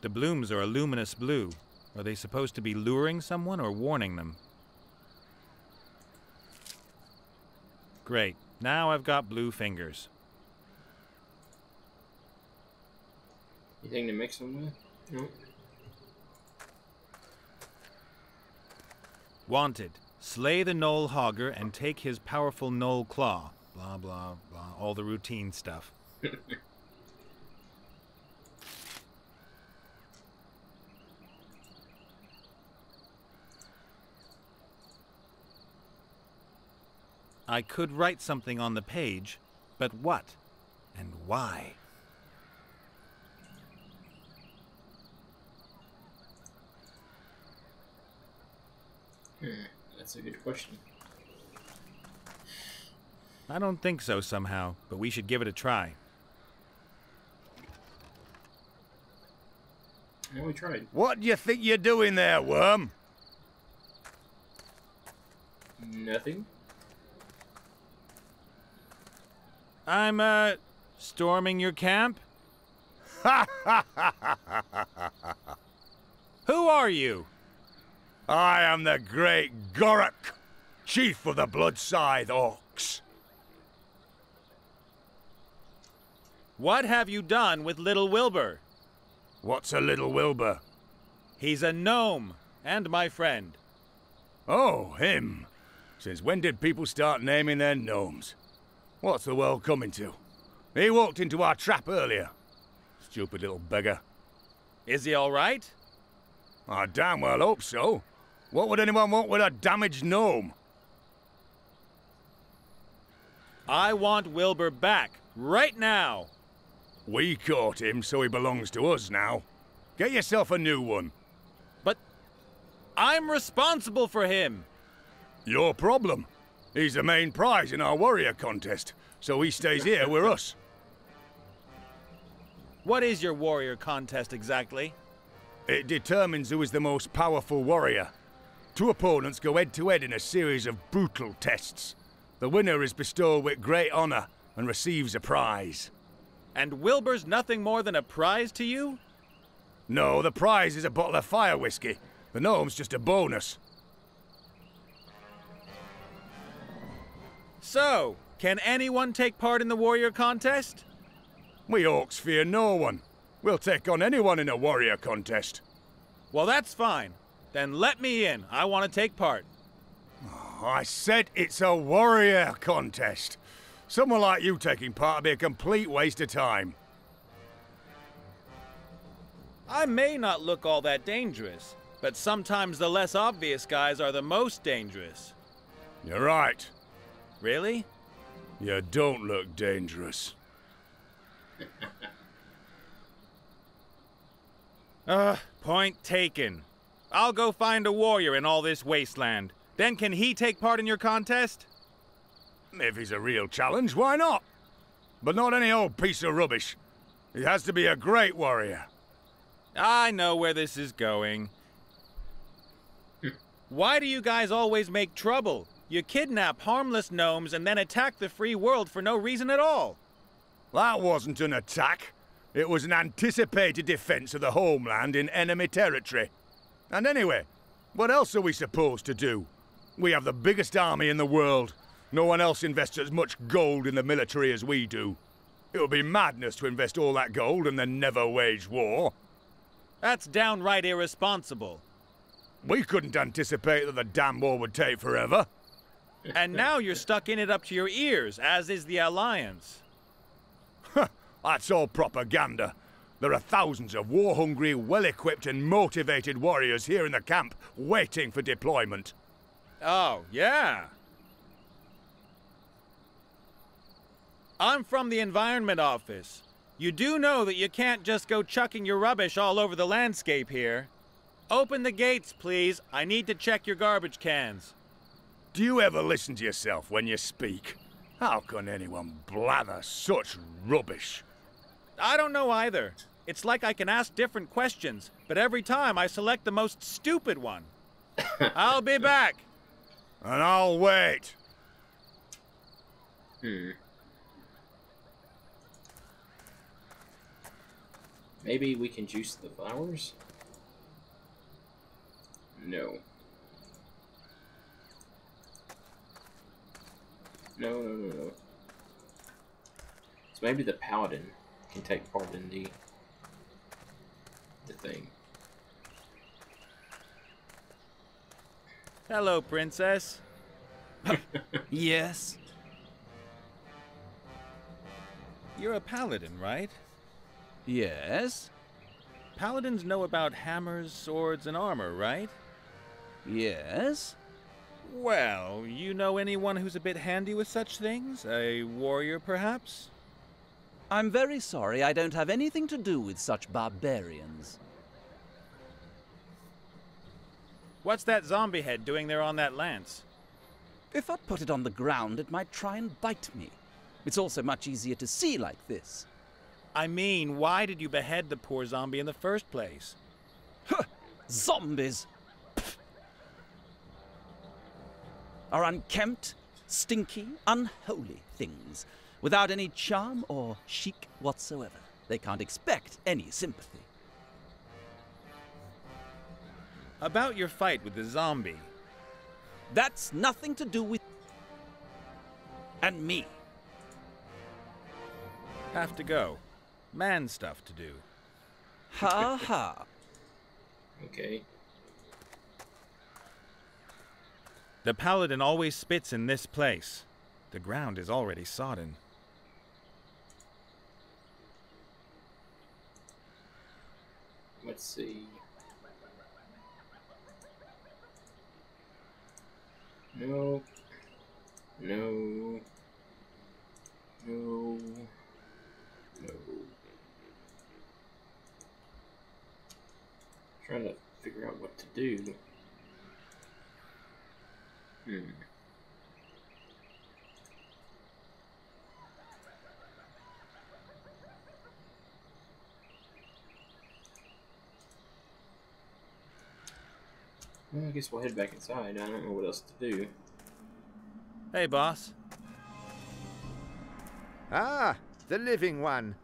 The blooms are a luminous blue. Are they supposed to be luring someone or warning them? Great. Now I've got blue fingers. Anything to mix them with? No. Wanted. Slay the Knoll Hogger and take his powerful Knoll Claw. Blah, blah, blah. All the routine stuff. I could write something on the page, but what? And why? That's a good question. I don't think so somehow, but we should give it a try. Yeah, we tried. What do you think you're doing there, worm? Nothing. I'm, storming your camp? Who are you? I am the great Gorok, chief of the Bloodscythe Orcs. What have you done with little Wilbur? What's a little Wilbur? He's a gnome, and my friend. Oh, him. Since when did people start naming their gnomes? What's the world coming to? He walked into our trap earlier. Stupid little beggar. Is he all right? I damn well hope so. What would anyone want with a damaged gnome? I want Wilbur back, right now. We caught him, so he belongs to us now. Get yourself a new one. But I'm responsible for him. Your problem. He's the main prize in our warrior contest, so he stays here with us. What is your warrior contest exactly? It determines who is the most powerful warrior. Two opponents go head-to-head in a series of brutal tests. The winner is bestowed with great honor and receives a prize. And Wilbur's nothing more than a prize to you? No, the prize is a bottle of fire whiskey. The gnome's just a bonus. So, can anyone take part in the warrior contest? We orcs fear no one. We'll take on anyone in a warrior contest. Well, that's fine. Then let me in. I want to take part. I said it's a warrior contest. Someone like you taking part would be a complete waste of time. I may not look all that dangerous, but sometimes the less obvious guys are the most dangerous. You're right. Really? You don't look dangerous. Point taken. I'll go find a warrior in all this wasteland. Then can he take part in your contest? If he's a real challenge, why not? But not any old piece of rubbish. He has to be a great warrior. I know where this is going. Why do you guys always make trouble? You kidnap harmless gnomes and then attack the free world for no reason at all. That wasn't an attack. It was an anticipated defense of the homeland in enemy territory. And anyway, what else are we supposed to do? We have the biggest army in the world. No one else invests as much gold in the military as we do. It would be madness to invest all that gold and then never wage war. That's downright irresponsible. We couldn't anticipate that the damn war would take forever. And now you're stuck in it up to your ears, as is the Alliance. That's all propaganda. There are thousands of war-hungry, well-equipped and motivated warriors here in the camp, waiting for deployment. Oh, yeah. I'm from the Environment Office. You do know that you can't just go chucking your rubbish all over the landscape here. Open the gates, please. I need to check your garbage cans. Do you ever listen to yourself when you speak? How can anyone blather such rubbish? I don't know either. It's like I can ask different questions, but every time I select the most stupid one. I'll be back. And I'll wait. Maybe we can juice the flowers? No. No. So maybe the paladin can take part in the thing. Hello, princess. Yes? You're a paladin, right? Yes? Paladins know about hammers, swords, and armor, right? Yes? Well, you know anyone who's a bit handy with such things? A warrior, perhaps? I'm very sorry I don't have anything to do with such barbarians. What's that zombie head doing there on that lance? If I put it on the ground, it might try and bite me. It's also much easier to see like this. I mean, why did you behead the poor zombie in the first place? Zombies! Are unkempt, stinky, unholy things, without any charm or chic whatsoever. They can't expect any sympathy. About your fight with the zombie. That's nothing to do with... and me. Have to go. Man stuff to do. Ha ha. Okay. The paladin always spits in this place. The ground is already sodden. Let's see. No. No. No. No. Trying to figure out what to do. Well, I guess we'll head back inside. I don't know what else to do. Hey, boss. Ah, the living one.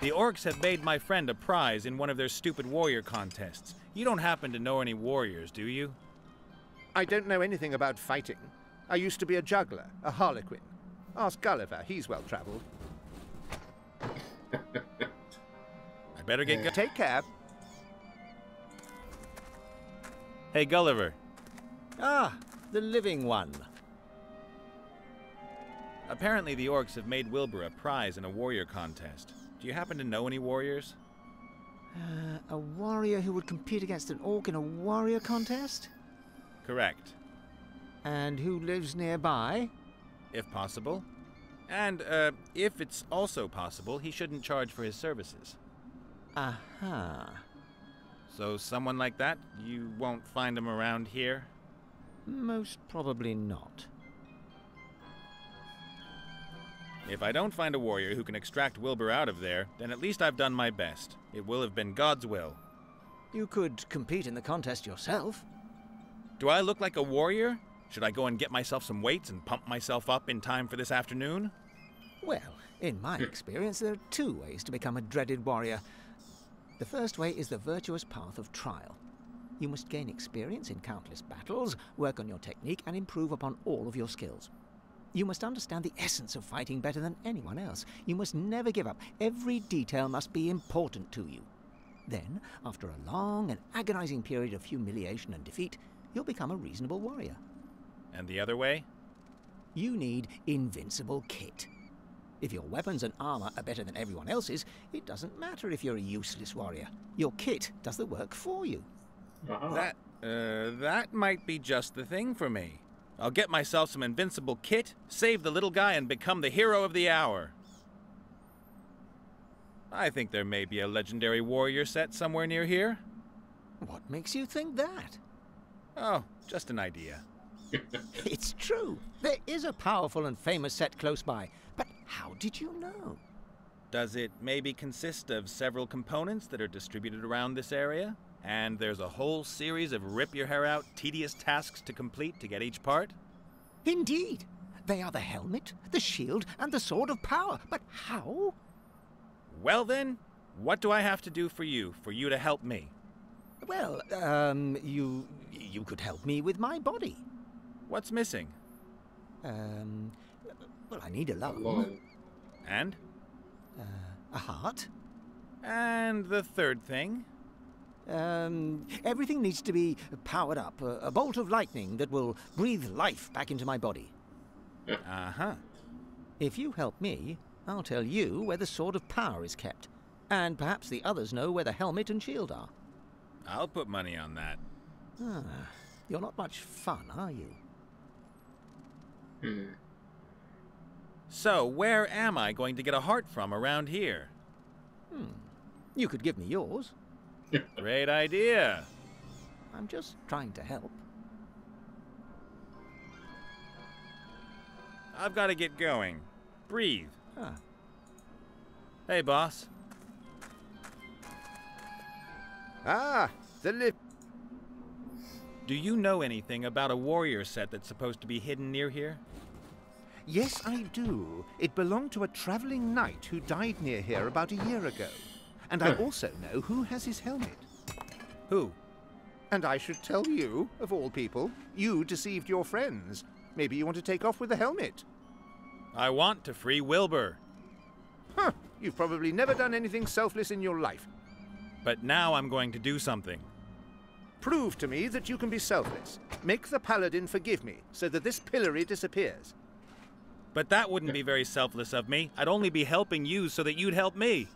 The orcs have made my friend a prize in one of their stupid warrior contests. You don't happen to know any warriors, do you? I don't know anything about fighting. I used to be a juggler, a harlequin. Ask Gulliver, he's well-travelled. I better get going. Take care. Hey, Gulliver. Ah, the living one. Apparently the orcs have made Wilbur a prize in a warrior contest. Do you happen to know any warriors? A warrior who would compete against an orc in a warrior contest? Correct. And who lives nearby? If possible. And, if it's also possible, he shouldn't charge for his services. Aha. So someone like that, you won't find him around here? Most probably not. If I don't find a warrior who can extract Wilbur out of there, then at least I've done my best. It will have been God's will. You could compete in the contest yourself. Do I look like a warrior? Should I go and get myself some weights and pump myself up in time for this afternoon? Well, in my experience, there are two ways to become a dreaded warrior. The first way is the virtuous path of trial. You must gain experience in countless battles, work on your technique, and improve upon all of your skills. You must understand the essence of fighting better than anyone else. You must never give up. Every detail must be important to you. Then, after a long and agonizing period of humiliation and defeat, you'll become a reasonable warrior. And the other way? You need invincible kit. If your weapons and armor are better than everyone else's, it doesn't matter if you're a useless warrior. Your kit does the work for you. That might be just the thing for me. I'll get myself some invincible kit, save the little guy, and become the hero of the hour. I think there may be a legendary warrior set somewhere near here. What makes you think that? Oh, just an idea. It's true. There is a powerful and famous set close by. But how did you know? Does it maybe consist of several components that are distributed around this area? And there's a whole series of rip-your-hair-out, tedious tasks to complete to get each part? Indeed. They are the helmet, the shield, and the sword of power. But how? Well then, what do I have to do for you to help me? Well, you could help me with my body. What's missing? Well, I need a lung. Lung. And? A heart. And the third thing? Everything needs to be powered up. A bolt of lightning that will breathe life back into my body. Uh-huh. If you help me, I'll tell you where the Sword of Power is kept. And perhaps the others know where the helmet and shield are. I'll put money on that. Ah, you're not much fun, are you? So, where am I going to get a heart from around here? You could give me yours. Great idea. I'm just trying to help. I've got to get going. Breathe. Ah. Hey, boss. Ah, the lip. Do you know anything about a warrior set that's supposed to be hidden near here? Yes, I do. It belonged to a travelling knight who died near here about a year ago. And I also know who has his helmet. Who? And I should tell you, of all people, you deceived your friends. Maybe you want to take off with the helmet. I want to free Wilbur. Huh, you've probably never done anything selfless in your life. But now I'm going to do something. Prove to me that you can be selfless. Make the paladin forgive me, so that this pillory disappears. But that wouldn't be very selfless of me. I'd only be helping you so that you'd help me.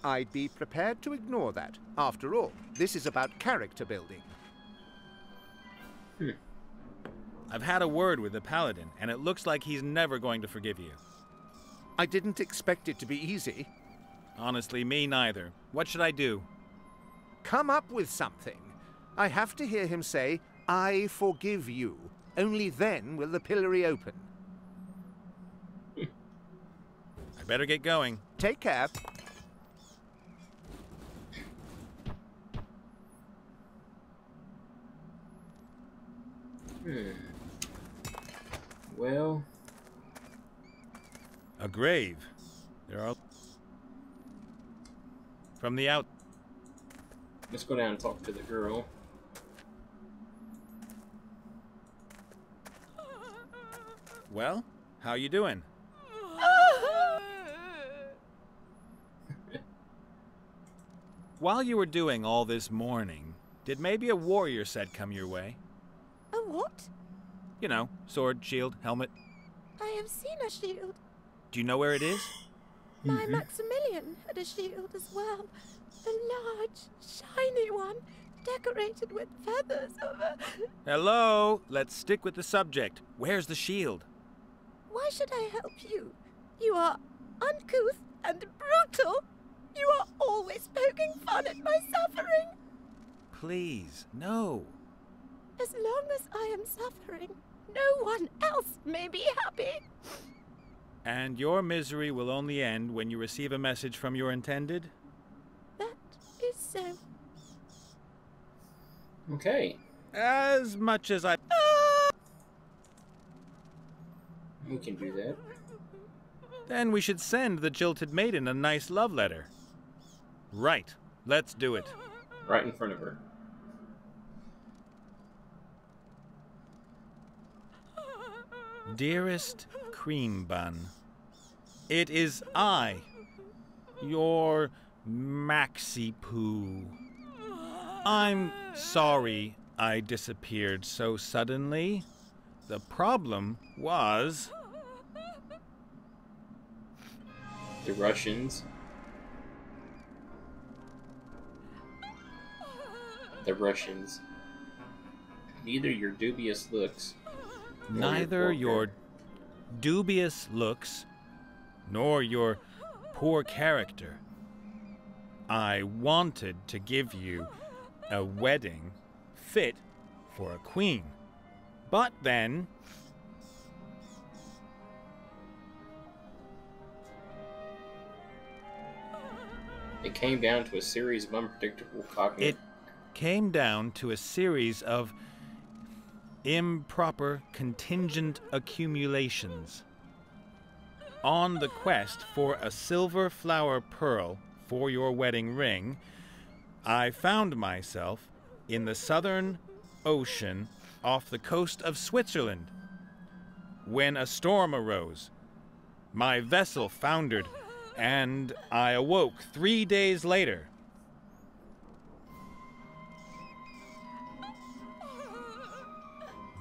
I'd be prepared to ignore that. After all, this is about character building. I've had a word with the paladin, and it looks like he's never going to forgive you. I didn't expect it to be easy. Honestly, me neither. What should I do? Come up with something. I have to hear him say, "I forgive you." Only then will the pillory open. I better get going. Take care. Well, A grave. There are... From the out... let's go down and talk to the girl. Well, how you doing? While you were doing all this mourning, did maybe a warrior set come your way? A what? You know, sword, shield, helmet. I have seen a shield. Do you know where it is? My Maximilian had a shield as well. A large, shiny one, decorated with feathers of a... Hello? Let's stick with the subject. Where's the shield? Why should I help you? You are uncouth and brutal. You are always poking fun at my suffering. Please, no. As long as I am suffering, no one else may be happy. And your misery will only end when you receive a message from your intended? That is so. Okay. As much as I... We can do that. Then we should send the jilted maiden a nice love letter. Right. Let's do it. Right in front of her. Dearest Cream Bun, it is I, your Maxi Poo. I'm sorry I disappeared so suddenly. The problem was... The Russians. The Russians. Neither your dubious looks... Neither your dubious looks, nor your poor character. I wanted to give you a wedding fit for a queen. But then... It came down to a series of unpredictable cognitive... It came down to a series of improper contingent accumulations. on the quest for a silver flower pearl for your wedding ring, I found myself in the southern ocean off the coast of Switzerland. When a storm arose, my vessel foundered, and I awoke 3 days later.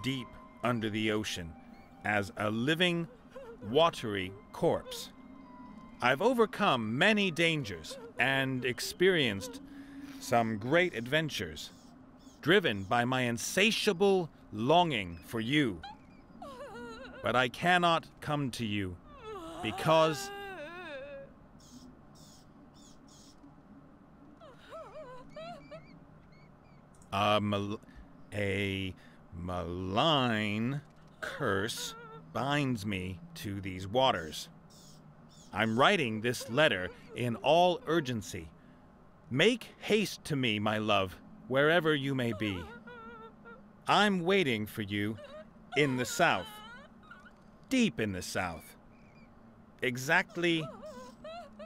Deep under the ocean, as a living, watery corpse. I've overcome many dangers and experienced some great adventures, driven by my insatiable longing for you. But I cannot come to you because a malign curse binds me to these waters. I'm writing this letter in all urgency. Make haste to me, my love, wherever you may be. I'm waiting for you in the south, deep in the south. Exactly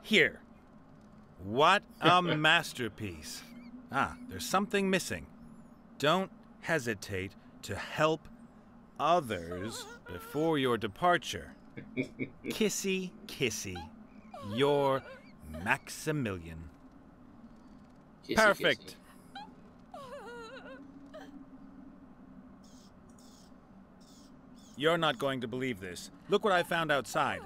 here. What a masterpiece. Ah, there's something missing. Don't hesitate to help others before your departure. Kissy, kissy, your Maximilian. Kissy, Perfect. kissy. You're not going to believe this. Look what I found outside.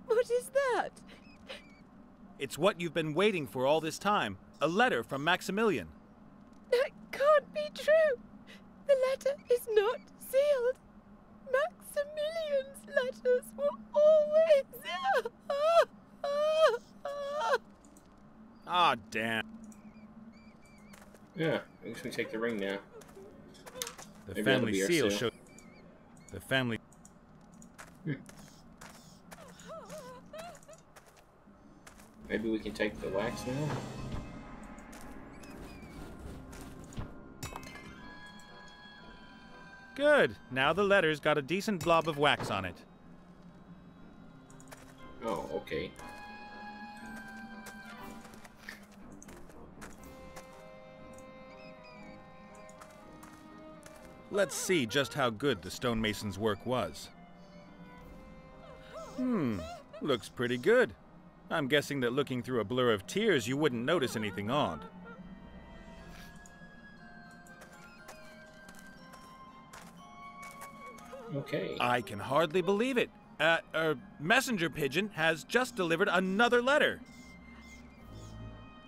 What is that? It's what you've been waiting for all this time. A letter from Maximilian. That can't be true. The letter is not sealed. Maximilian's letters were always... Ah, damn. Yeah, I guess we take the ring now. The Maybe that'll family be our seal seal. shows... The family... Maybe we can take the wax now? Good. Now the letter's got a decent blob of wax on it. Oh, okay. Let's see just how good the stonemason's work was. Looks pretty good. I'm guessing that looking through a blur of tears, you wouldn't notice anything odd. Okay. I can hardly believe it. A messenger pigeon has just delivered another letter.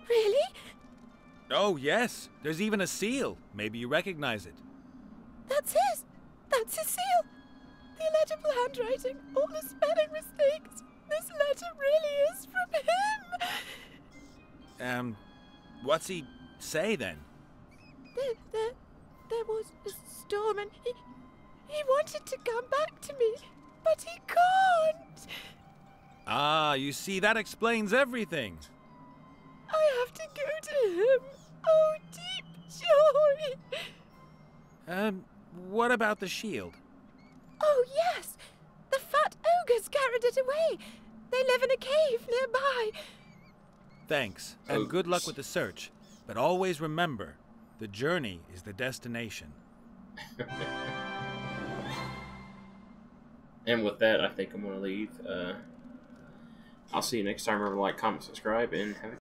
Really? Oh, yes. There's even a seal. Maybe you recognize it. That's his. That's his seal. The illegible handwriting, all the spelling mistakes. This letter really is from him. What's he say then? There was a storm and he wanted to come back to me, but he can't. Ah, you see, that explains everything. I have to go to him. Oh, deep joy. What about the shield? Oh, yes. The fat ogres carried it away. They live in a cave nearby. Thanks, and good luck with the search. But always remember, the journey is the destination. And with that, I think I'm going to leave. I'll see you next time. Remember to like, comment, subscribe, and have a